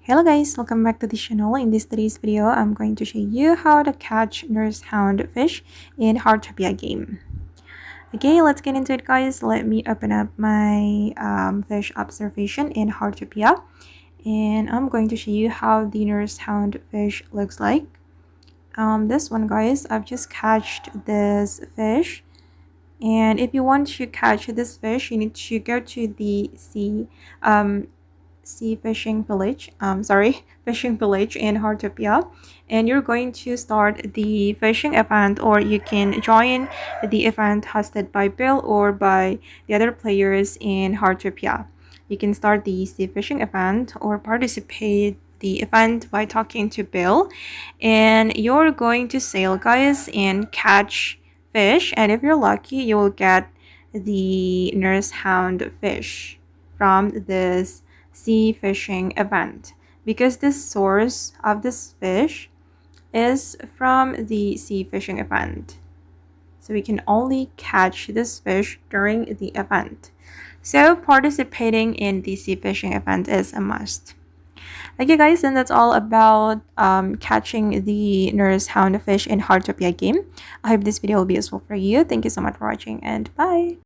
Hello guys, welcome back to the channel. In this today's video, I'm going to show you how to catch Nursehound fish in Heartopia game. Okay, let's get into it guys. Let me open up my fish observation in Heartopia. And I'm going to show you how the Nursehound fish looks like. This one guys, I've just catched this fish. And if you want to catch this fish, you need to go to the fishing village fishing village in Heartopia, and you're going to start the fishing event, or you can join the event hosted by Bill or by the other players in Heartopia. You can start the sea fishing event or participate the event by talking to Bill, and you're going to sail guys and catch fish, and if you're lucky you will get the Nursehound fish from this sea fishing event, because the source of this fish is from the sea fishing event, so we can only catch this fish during the event. So participating in the sea fishing event is a must. Okay guys, and that's all about catching the Nursehound fish in Heartopia game. I hope this video will be useful for you. Thank you so much for watching, and bye.